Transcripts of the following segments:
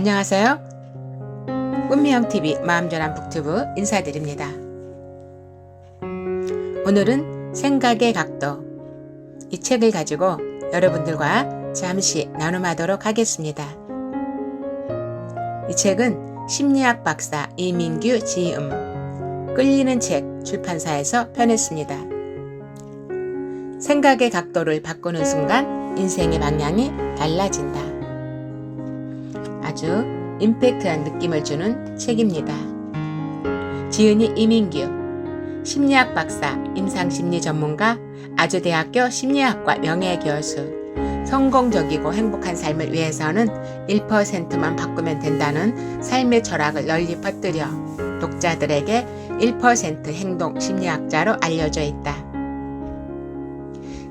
안녕하세요. 꿈미영TV 마음전환 북튜브 인사드립니다. 오늘은 생각의 각도, 이 책을 가지고 여러분들과 잠시 나눔하도록 하겠습니다. 이 책은 심리학 박사 이민규 지음, 끌리는 책 출판사에서 펴냈습니다. 생각의 각도를 바꾸는 순간 인생의 방향이 달라진다. 아주 임팩트한 느낌을 주는 책입니다. 지은이 이민규, 심리학 박사, 임상심리 전문가, 아주대학교 심리학과 명예교수. 성공적이고 행복한 삶을 위해서는 1%만 바꾸면 된다는 삶의 철학을 널리 퍼뜨려 독자들에게 1% 행동 심리학자로 알려져 있다.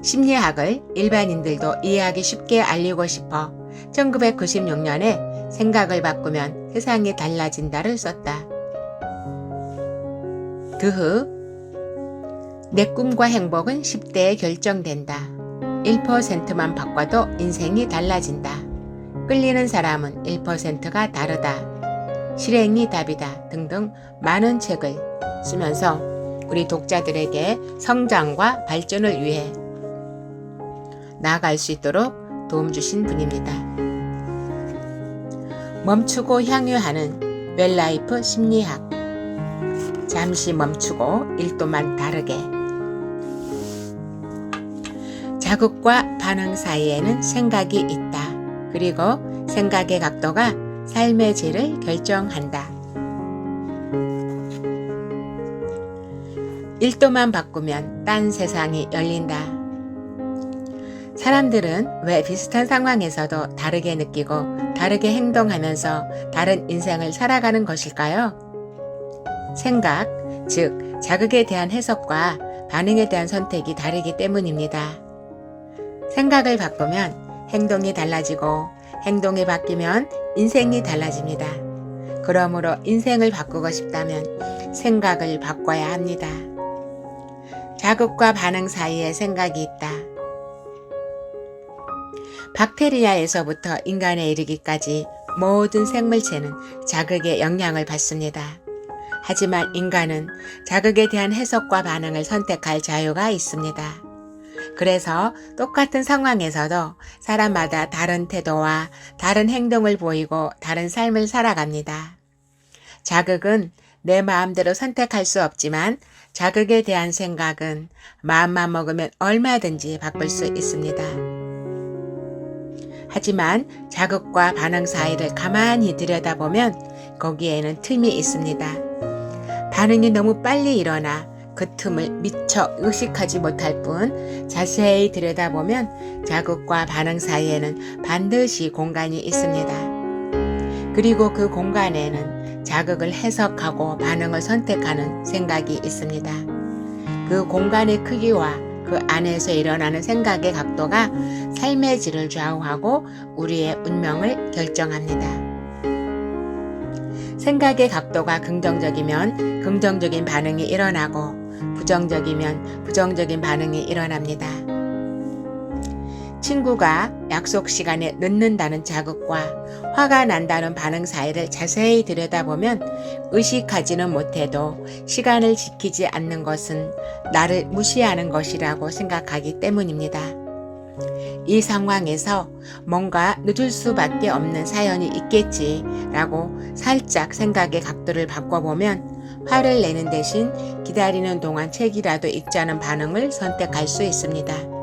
심리학을 일반인들도 이해하기 쉽게 알리고 싶어 1996년에 생각을 바꾸면 세상이 달라진다를 썼다. 그 후 내 꿈과 행복은 10대에 결정된다. 1%만 바꿔도 인생이 달라진다. 끌리는 사람은 1%가 다르다. 실행이 답이다. 등등 많은 책을 쓰면서 우리 독자들에게 성장과 발전을 위해 나아갈 수 있도록 도움 주신 분입니다. 멈추고 향유하는 웰라이프 심리학. 잠시 멈추고 1도만 다르게. 자극과 반응 사이에는 생각이 있다. 그리고 생각의 각도가 삶의 질을 결정한다. 1도만 바꾸면 딴 세상이 열린다. 사람들은 왜 비슷한 상황에서도 다르게 느끼고 다르게 행동하면서 다른 인생을 살아가는 것일까요? 생각, 즉 자극에 대한 해석과 반응에 대한 선택이 다르기 때문입니다. 생각을 바꾸면 행동이 달라지고 행동이 바뀌면 인생이 달라집니다. 그러므로 인생을 바꾸고 싶다면 생각을 바꿔야 합니다. 자극과 반응 사이에 생각이 있다. 박테리아에서부터 인간에 이르기까지 모든 생물체는 자극에 영향을 받습니다. 하지만 인간은 자극에 대한 해석과 반응을 선택할 자유가 있습니다. 그래서 똑같은 상황에서도 사람마다 다른 태도와 다른 행동을 보이고 다른 삶을 살아갑니다. 자극은 내 마음대로 선택할 수 없지만 자극에 대한 생각은 마음만 먹으면 얼마든지 바꿀 수 있습니다. 하지만 자극과 반응 사이를 가만히 들여다보면 거기에는 틈이 있습니다. 반응이 너무 빨리 일어나 그 틈을 미처 의식하지 못할 뿐 자세히 들여다보면 자극과 반응 사이에는 반드시 공간이 있습니다. 그리고 그 공간에는 자극을 해석하고 반응을 선택하는 생각이 있습니다. 그 공간의 크기와 그 안에서 일어나는 생각의 각도가 삶의 질을 좌우하고 우리의 운명을 결정합니다. 생각의 각도가 긍정적이면 긍정적인 반응이 일어나고 부정적이면 부정적인 반응이 일어납니다. 친구가 약속 시간에 늦는다는 자극과 화가 난다는 반응 사이를 자세히 들여다보면 의식하지는 못해도 시간을 지키지 않는 것은 나를 무시하는 것이라고 생각하기 때문입니다. 이 상황에서 뭔가 늦을 수밖에 없는 사연이 있겠지라고 살짝 생각의 각도를 바꿔보면 화를 내는 대신 기다리는 동안 책이라도 읽자는 반응을 선택할 수 있습니다.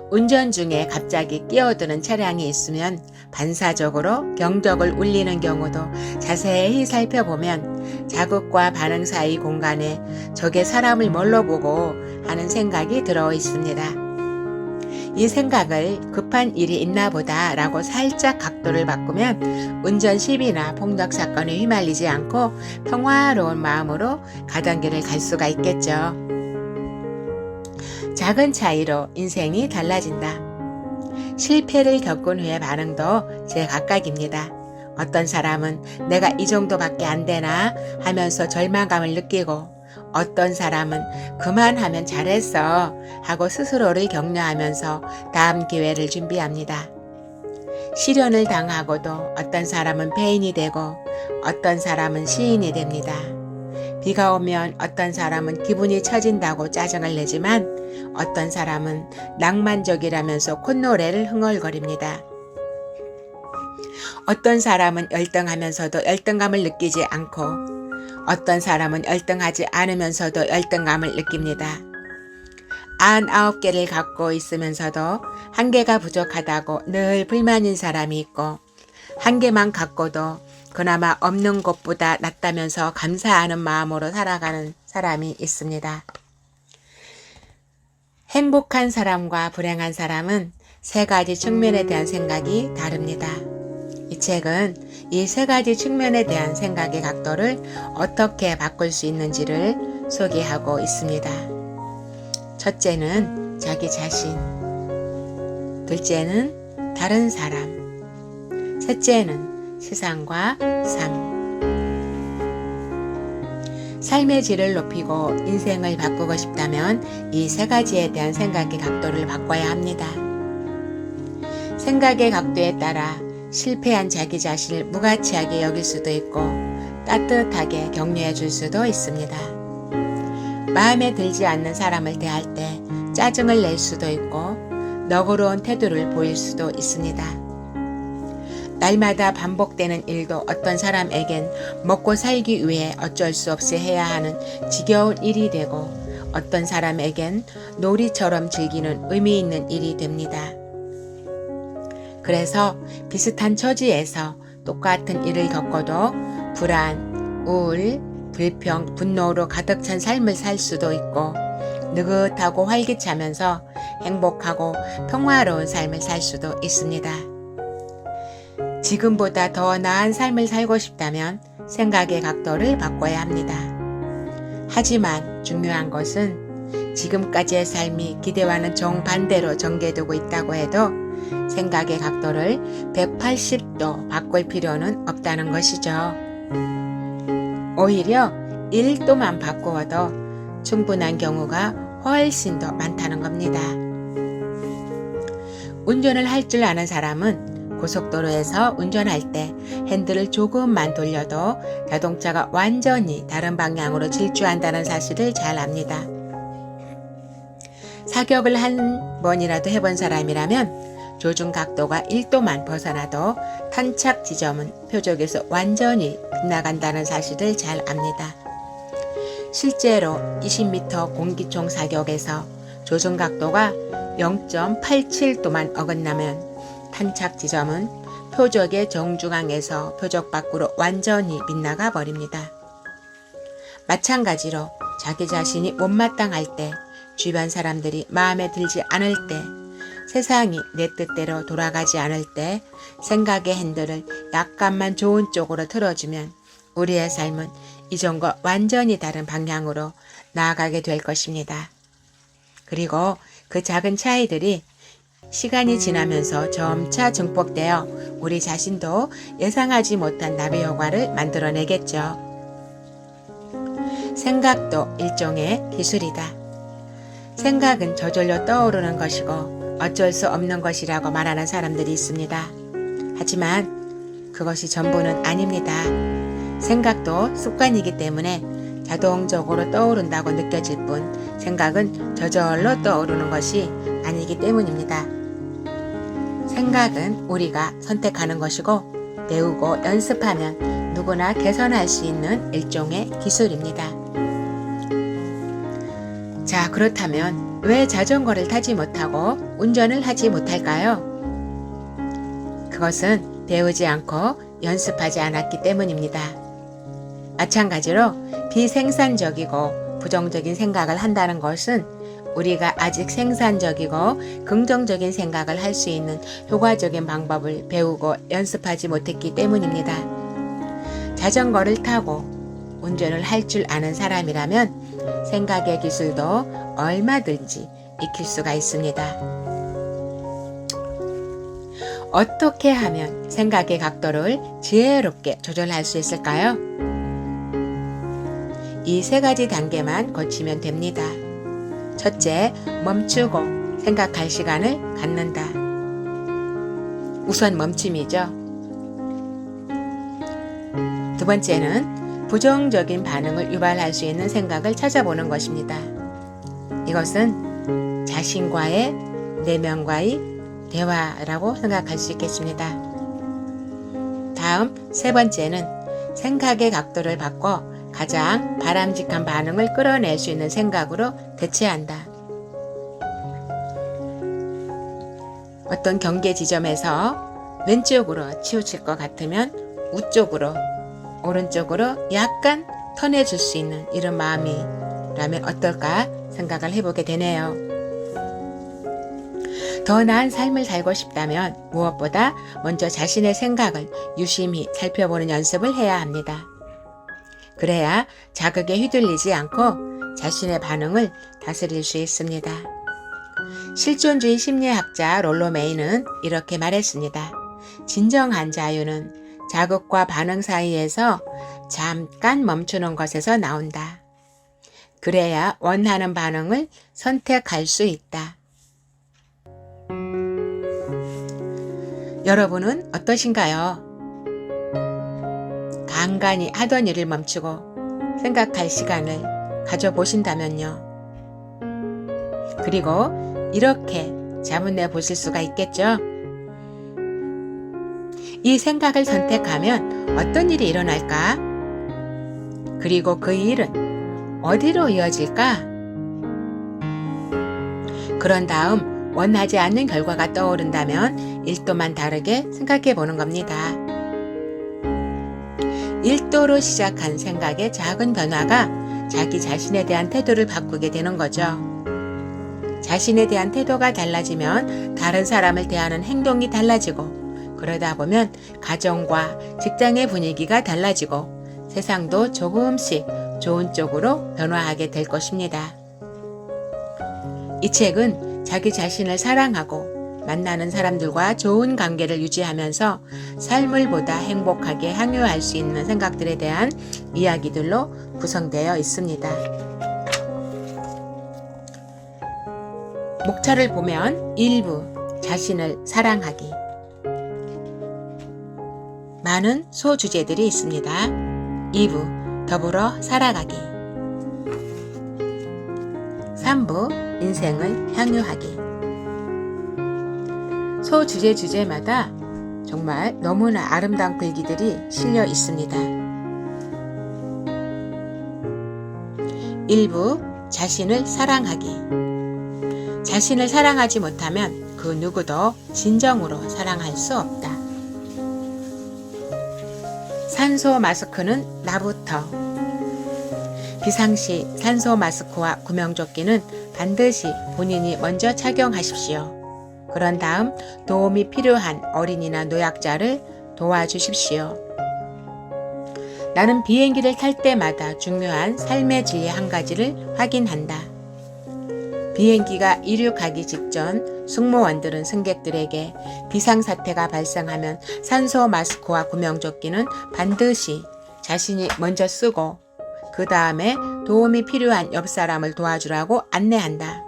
운전 중에 갑자기 끼어드는 차량이 있으면 반사적으로 경적을 울리는 경우도 자세히 살펴보면 자극과 반응 사이 공간에 저게 사람을 뭘로 보고 하는 생각이 들어 있습니다. 이 생각을 급한 일이 있나 보다 라고 살짝 각도를 바꾸면 운전 시비나 폭력 사건에 휘말리지 않고 평화로운 마음으로 가던 길을 갈 수가 있겠죠. 작은 차이로 인생이 달라진다. 실패를 겪은 후의 반응도 제각각입니다. 어떤 사람은 내가 이 정도밖에 안 되나 하면서 절망감을 느끼고 어떤 사람은 그만하면 잘했어 하고 스스로를 격려하면서 다음 기회를 준비합니다. 시련을 당하고도 어떤 사람은 배인이 되고 어떤 사람은 시인이 됩니다. 비가 오면 어떤 사람은 기분이 처진다고 짜증을 내지만 어떤 사람은 낭만적이라면서 콧노래를 흥얼거립니다. 어떤 사람은 열등하면서도 열등감을 느끼지 않고 어떤 사람은 열등하지 않으면서도 열등감을 느낍니다. 99개를 갖고 있으면서도 한 개가 부족하다고 늘 불만인 사람이 있고 한 개만 갖고도 그나마 없는 것보다 낫다면서 감사하는 마음으로 살아가는 사람이 있습니다. 행복한 사람과 불행한 사람은 세 가지 측면에 대한 생각이 다릅니다. 이 책은 이 세 가지 측면에 대한 생각의 각도를 어떻게 바꿀 수 있는지를 소개하고 있습니다. 첫째는 자기 자신, 둘째는 다른 사람, 셋째는 세상과 삶. 삶의 질을 높이고 인생을 바꾸고 싶다면 이 세 가지에 대한 생각의 각도를 바꿔야 합니다. 생각의 각도에 따라 실패한 자기 자신을 무가치하게 여길 수도 있고 따뜻하게 격려해 줄 수도 있습니다. 마음에 들지 않는 사람을 대할 때 짜증을 낼 수도 있고 너그러운 태도를 보일 수도 있습니다. 날마다 반복되는 일도 어떤 사람에겐 먹고 살기 위해 어쩔 수 없이 해야 하는 지겨운 일이 되고 어떤 사람에겐 놀이처럼 즐기는 의미 있는 일이 됩니다. 그래서 비슷한 처지에서 똑같은 일을 겪어도 불안, 우울, 불평, 분노로 가득 찬 삶을 살 수도 있고 느긋하고 활기차면서 행복하고 평화로운 삶을 살 수도 있습니다. 지금보다 더 나은 삶을 살고 싶다면 생각의 각도를 바꿔야 합니다. 하지만 중요한 것은 지금까지의 삶이 기대와는 정반대로 전개되고 있다고 해도 생각의 각도를 180도 바꿀 필요는 없다는 것이죠. 오히려 1도만 바꾸어도 충분한 경우가 훨씬 더 많다는 겁니다. 운전을 할 줄 아는 사람은 고속도로에서 운전할 때 핸들을 조금만 돌려도 자동차가 완전히 다른 방향으로 질주한다는 사실을 잘 압니다. 사격을 한 번이라도 해본 사람이라면 조준 각도가 1도만 벗어나도 탄착 지점은 표적에서 완전히 빗나간다는 사실을 잘 압니다. 실제로 20m 공기총 사격에서 조준 각도가 0.87도만 어긋나면 탄착 지점은 표적의 정중앙에서 표적 밖으로 완전히 빗나가 버립니다. 마찬가지로 자기 자신이 못마땅할 때, 주변 사람들이 마음에 들지 않을 때, 세상이 내 뜻대로 돌아가지 않을 때 생각의 핸들을 약간만 좋은 쪽으로 틀어주면 우리의 삶은 이전과 완전히 다른 방향으로 나아가게 될 것입니다. 그리고 그 작은 차이들이 시간이 지나면서 점차 증폭되어 우리 자신도 예상하지 못한 나비 효과를 만들어내겠죠. 생각도 일종의 기술이다. 생각은 저절로 떠오르는 것이고 어쩔 수 없는 것이라고 말하는 사람들이 있습니다. 하지만 그것이 전부는 아닙니다. 생각도 습관이기 때문에 자동적으로 떠오른다고 느껴질 뿐 생각은 저절로 떠오르는 것이 아니기 때문입니다. 생각은 우리가 선택하는 것이고 배우고 연습하면 누구나 개선할 수 있는 일종의 기술입니다. 자, 그렇다면 왜 자전거를 타지 못하고 운전을 하지 못할까요? 그것은 배우지 않고 연습하지 않았기 때문입니다. 마찬가지로 비생산적이고 부정적인 생각을 한다는 것은 우리가 아직 생산적이고 긍정적인 생각을 할 수 있는 효과적인 방법을 배우고 연습하지 못했기 때문입니다. 자전거를 타고 운전을 할 줄 아는 사람이라면 생각의 기술도 얼마든지 익힐 수가 있습니다. 어떻게 하면 생각의 각도를 지혜롭게 조절할 수 있을까요? 이 세 가지 단계만 거치면 됩니다. 첫째, 멈추고 생각할 시간을 갖는다. 우선 멈춤이죠. 두 번째는 부정적인 반응을 유발할 수 있는 생각을 찾아보는 것입니다. 이것은 자신과의 내면과의 대화라고 생각할 수 있겠습니다. 다음 세 번째는 생각의 각도를 바꿔 가장 바람직한 반응을 끌어낼 수 있는 생각으로 대체한다. 어떤 경계 지점에서 왼쪽으로 치우칠 것 같으면 우쪽으로, 오른쪽으로 약간 턴해줄 수 있는 이런 마음이라면 어떨까 생각을 해보게 되네요. 더 나은 삶을 살고 싶다면 무엇보다 먼저 자신의 생각을 유심히 살펴보는 연습을 해야 합니다. 그래야 자극에 휘둘리지 않고 자신의 반응을 다스릴 수 있습니다. 실존주의 심리학자 롤로 메이는 이렇게 말했습니다. 진정한 자유는 자극과 반응 사이에서 잠깐 멈추는 것에서 나온다. 그래야 원하는 반응을 선택할 수 있다. 여러분은 어떠신가요? 간간히 하던 일을 멈추고 생각할 시간을 가져보신다면요. 그리고 이렇게 자문해 보실 수가 있겠죠. 이 생각을 선택하면 어떤 일이 일어날까? 그리고 그 일은 어디로 이어질까? 그런 다음 원하지 않는 결과가 떠오른다면 1도만 다르게 생각해 보는 겁니다. 1도로 시작한 생각의 작은 변화가 자기 자신에 대한 태도를 바꾸게 되는 거죠. 자신에 대한 태도가 달라지면 다른 사람을 대하는 행동이 달라지고 그러다 보면 가정과 직장의 분위기가 달라지고 세상도 조금씩 좋은 쪽으로 변화하게 될 것입니다. 이 책은 자기 자신을 사랑하고 만나는 사람들과 좋은 관계를 유지하면서 삶을 보다 행복하게 향유할 수 있는 생각들에 대한 이야기들로 구성되어 있습니다. 목차를 보면 1부 자신을 사랑하기. 많은 소주제들이 있습니다. 2부 더불어 살아가기. 3부 인생을 향유하기. 소주제 주제마다 정말 너무나 아름다운 글귀들이 실려 있습니다. 1부 자신을 사랑하기. 자신을 사랑하지 못하면 그 누구도 진정으로 사랑할 수 없다. 산소 마스크는 나부터. 비상시 산소 마스크와 구명조끼는 반드시 본인이 먼저 착용하십시오. 그런 다음 도움이 필요한 어린이나 노약자를 도와주십시오. 나는 비행기를 탈 때마다 중요한 삶의 진리 한 가지를 확인한다. 비행기가 이륙하기 직전 승무원들은 승객들에게 비상사태가 발생하면 산소 마스크와 구명조끼는 반드시 자신이 먼저 쓰고 그 다음에 도움이 필요한 옆 사람을 도와주라고 안내한다.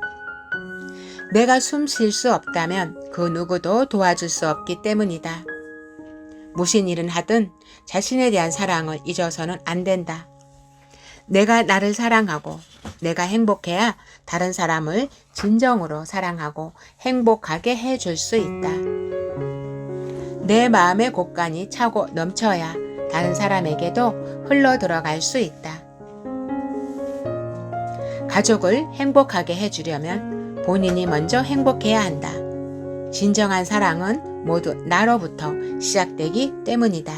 내가 숨 쉴 수 없다면 그 누구도 도와줄 수 없기 때문이다. 무슨 일은 하든 자신에 대한 사랑을 잊어서는 안 된다. 내가 나를 사랑하고 내가 행복해야 다른 사람을 진정으로 사랑하고 행복하게 해줄 수 있다. 내 마음의 곳간이 차고 넘쳐야 다른 사람에게도 흘러 들어갈 수 있다. 가족을 행복하게 해주려면 본인이 먼저 행복해야 한다. 진정한 사랑은 모두 나로부터 시작되기 때문이다.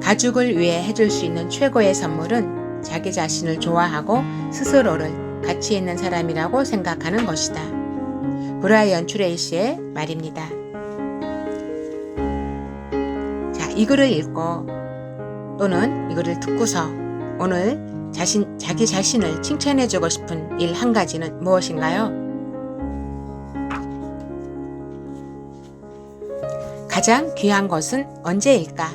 가족을 위해 해줄 수 있는 최고의 선물은 자기 자신을 좋아하고 스스로를 가치 있는 사람이라고 생각하는 것이다. 브라이언 트레이시의 말입니다. 자, 이 글을 읽고 또는 이 글을 듣고서 오늘 자기 자신을 칭찬해주고 싶은 일 한 가지는 무엇인가요? 가장 귀한 것은 언제일까?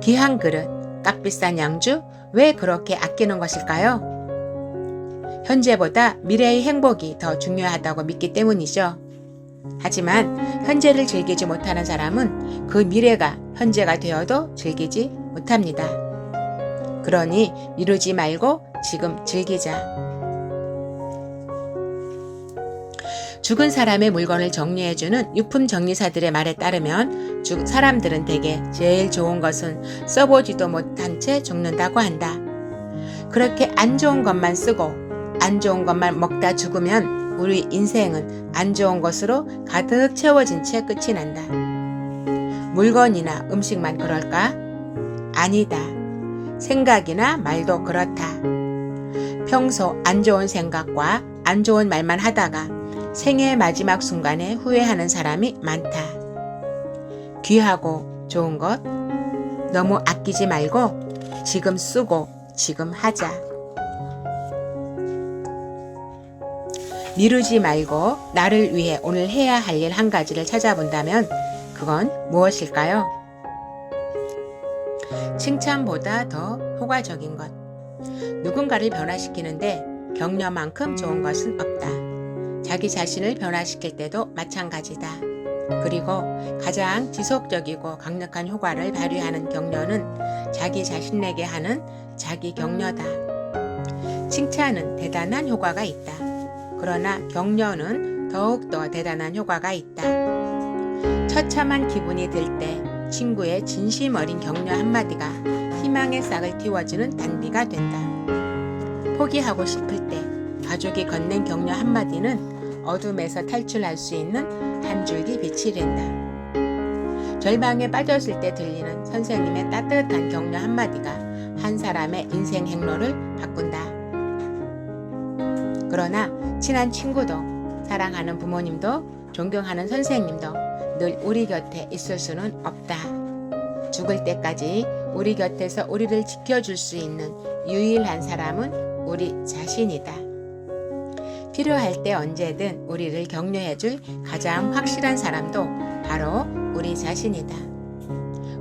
귀한 그릇, 값비싼 양주, 왜 그렇게 아끼는 것일까요? 현재보다 미래의 행복이 더 중요하다고 믿기 때문이죠. 하지만 현재를 즐기지 못하는 사람은 그 미래가 현재가 되어도 즐기지 못합니다. 그러니 미루지 말고 지금 즐기자. 죽은 사람의 물건을 정리해주는 유품 정리사들의 말에 따르면 죽은 사람들은 대개 제일 좋은 것은 써보지도 못한 채 죽는다고 한다. 그렇게 안 좋은 것만 쓰고 안 좋은 것만 먹다 죽으면 우리 인생은 안 좋은 것으로 가득 채워진 채 끝이 난다. 물건이나 음식만 그럴까? 아니다. 생각이나 말도 그렇다. 평소 안 좋은 생각과 안 좋은 말만 하다가 생애의 마지막 순간에 후회하는 사람이 많다. 귀하고 좋은 것 너무 아끼지 말고 지금 쓰고 지금 하자. 미루지 말고 나를 위해 오늘 해야 할 일 한 가지를 찾아본다면 그건 무엇일까요? 칭찬보다 더 효과적인 것. 누군가를 변화시키는데 격려만큼 좋은 것은 없다. 자기 자신을 변화시킬 때도 마찬가지다. 그리고 가장 지속적이고 강력한 효과를 발휘하는 격려는 자기 자신에게 하는 자기 격려다. 칭찬은 대단한 효과가 있다. 그러나 격려는 더욱더 대단한 효과가 있다. 처참한 기분이 들 때 친구의 진심 어린 격려 한마디가 희망의 싹을 틔워주는 단비가 된다. 포기하고 싶을 때 가족이 건넨 격려 한마디는 어둠에서 탈출할 수 있는 한 줄기 빛이 된다. 절망에 빠졌을 때 들리는 선생님의 따뜻한 격려 한마디가 한 사람의 인생 행로를 바꾼다. 그러나 친한 친구도, 사랑하는 부모님도, 존경하는 선생님도 늘 우리 곁에 있을 수는 없다. 죽을 때까지 우리 곁에서 우리를 지켜줄 수 있는 유일한 사람은 우리 자신이다. 필요할 때 언제든 우리를 격려해줄 가장 확실한 사람도 바로 우리 자신이다.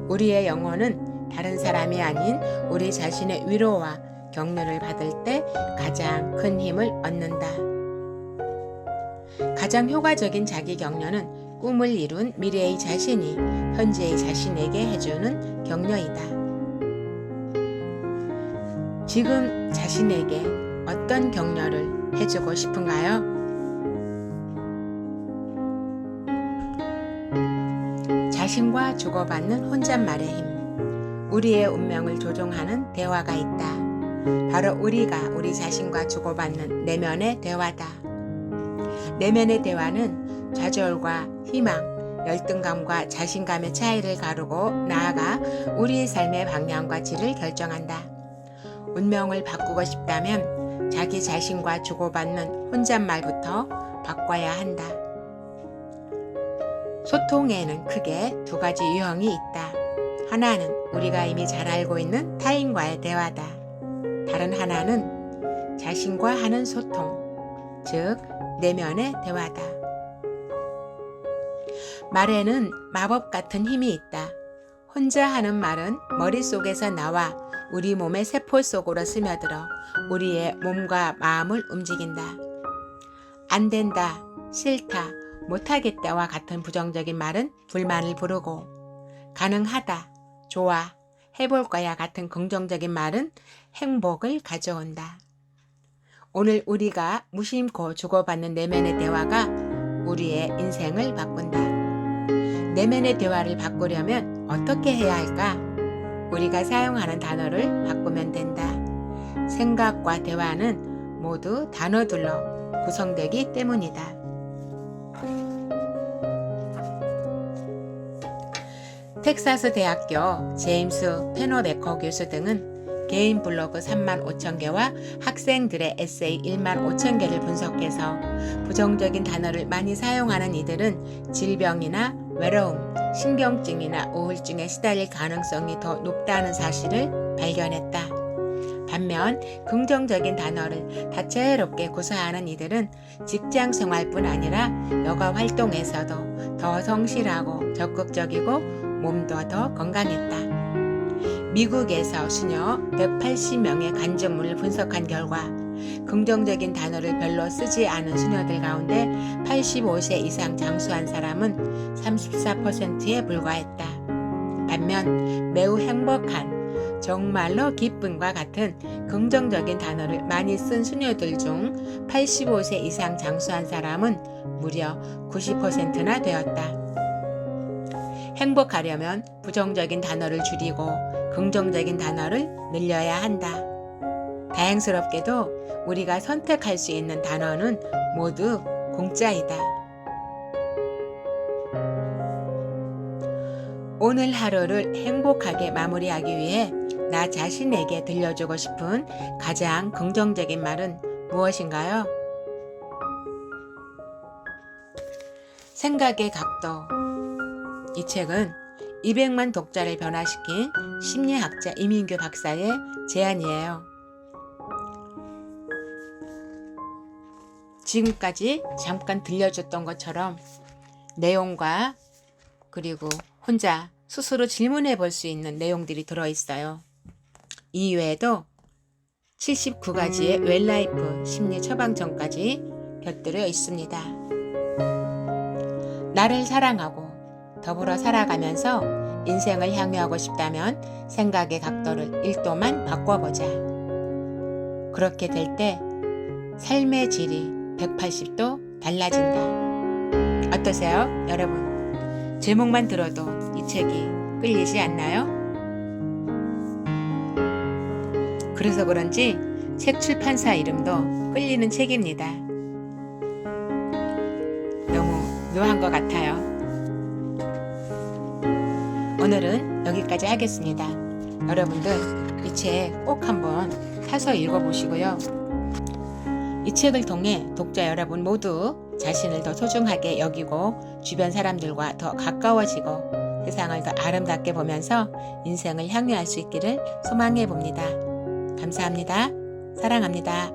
우리의 영혼은 다른 사람이 아닌 우리 자신의 위로와 격려를 받을 때 가장 큰 힘을 얻는다. 가장 효과적인 자기 격려는 꿈을 이룬 미래의 자신이 현재의 자신에게 해주는 격려이다. 지금 자신에게 어떤 격려를 해주고 싶은가요? 자신과 주고받는 혼잣말의 힘. 우리의 운명을 조종하는 대화가 있다. 바로 우리가 우리 자신과 주고받는 내면의 대화다. 내면의 대화는 좌절과 희망, 열등감과 자신감의 차이를 가르고 나아가 우리의 삶의 방향과 질을 결정한다. 운명을 바꾸고 싶다면 자기 자신과 주고받는 혼잣말부터 바꿔야 한다. 소통에는 크게 두 가지 유형이 있다. 하나는 우리가 이미 잘 알고 있는 타인과의 대화다. 다른 하나는 자신과 하는 소통, 즉 내면의 대화다. 말에는 마법 같은 힘이 있다. 혼자 하는 말은 머릿속에서 나와 우리 몸의 세포 속으로 스며들어 우리의 몸과 마음을 움직인다. 안 된다, 싫다, 못하겠다와 같은 부정적인 말은 불만을 부르고, 가능하다, 좋아, 해볼 거야 같은 긍정적인 말은 행복을 가져온다. 오늘 우리가 무심코 주고받는 내면의 대화가 우리의 인생을 바꾼다. 내면의 대화를 바꾸려면 어떻게 해야 할까? 우리가 사용하는 단어를 바꾸면 된다. 생각과 대화는 모두 단어들로 구성되기 때문이다. 텍사스 대학교 제임스 페노베커 교수 등은 개인 블로그 35,000개와 학생들의 에세이 15,000개를 분석해서 부정적인 단어를 많이 사용하는 이들은 질병이나 외로움, 신경증이나 우울증에 시달릴 가능성이 더 높다는 사실을 발견했다. 반면 긍정적인 단어를 다채롭게 구사하는 이들은 직장 생활뿐 아니라 여가 활동에서도 더 성실하고 적극적이고 몸도 더 건강했다. 미국에서 수녀 180명의 간증문을 분석한 결과 긍정적인 단어를 별로 쓰지 않은 수녀들 가운데 85세 이상 장수한 사람은 34%에 불과했다. 반면 매우 행복한, 정말로 기쁨과 같은 긍정적인 단어를 많이 쓴 수녀들 중 85세 이상 장수한 사람은 무려 90%나 되었다. 행복하려면 부정적인 단어를 줄이고 긍정적인 단어를 늘려야 한다. 다행스럽게도 우리가 선택할 수 있는 단어는 모두 공짜이다. 오늘 하루를 행복하게 마무리하기 위해 나 자신에게 들려주고 싶은 가장 긍정적인 말은 무엇인가요? 생각의 각도. 이 책은 200만 독자를 변화시킨 심리학자 이민규 박사의 제안이에요. 지금까지 잠깐 들려줬던 것처럼 내용과 그리고 혼자 스스로 질문해 볼 수 있는 내용들이 들어있어요. 이외에도 79가지의 웰라이프 심리 처방전까지 곁들여 있습니다. 나를 사랑하고 더불어 살아가면서 인생을 향유하고 싶다면 생각의 각도를 1도만 바꿔보자. 그렇게 될 때 삶의 질이 180도 달라진다. 어떠세요, 여러분? 제목만 들어도 이 책이 끌리지 않나요? 그래서 그런지 책 출판사 이름도 끌리는 책입니다. 너무 묘한 것 같아요. 오늘은 여기까지 하겠습니다. 여러분들 이 책 꼭 한번 사서 읽어보시고요. 이 책을 통해 독자 여러분 모두 자신을 더 소중하게 여기고 주변 사람들과 더 가까워지고 세상을 더 아름답게 보면서 인생을 향유할 수 있기를 소망해 봅니다. 감사합니다. 사랑합니다.